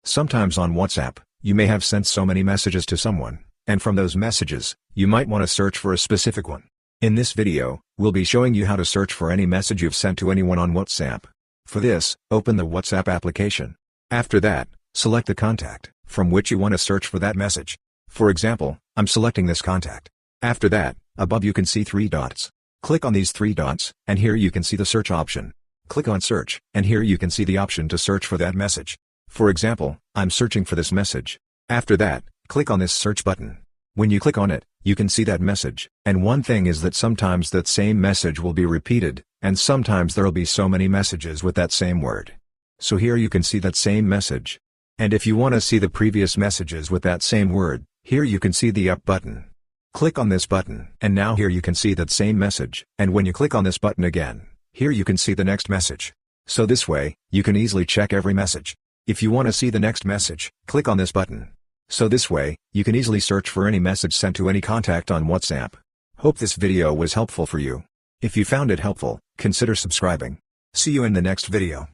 Sometimes on WhatsApp, you may have sent so many messages to someone, and from those messages, you might want to search for a specific one. In this video, we'll be showing you how to search for any message you've sent to anyone on WhatsApp. For this, open the WhatsApp application. After that, select the contact from which you want to search for that message. For example, I'm selecting this contact. After that, above you can see 3 dots. Click on these 3 dots, and here you can see the search option. Click on search, and here you can see the option to search for that message. For example, I'm searching for this message. After that, click on this search button. When you click on it, you can see that message. And one thing is that sometimes that same message will be repeated, and sometimes there'll be so many messages with that same word. So here you can see that same message. And if you want to see the previous messages with that same word, here you can see the up button. Click on this button, and now here you can see that same message. And when you click on this button again, here you can see the next message. So this way, you can easily check every message. If you want to see the next message, click on this button. So this way, you can easily search for any message sent to any contact on WhatsApp. Hope this video was helpful for you. If you found it helpful, consider subscribing. See you in the next video.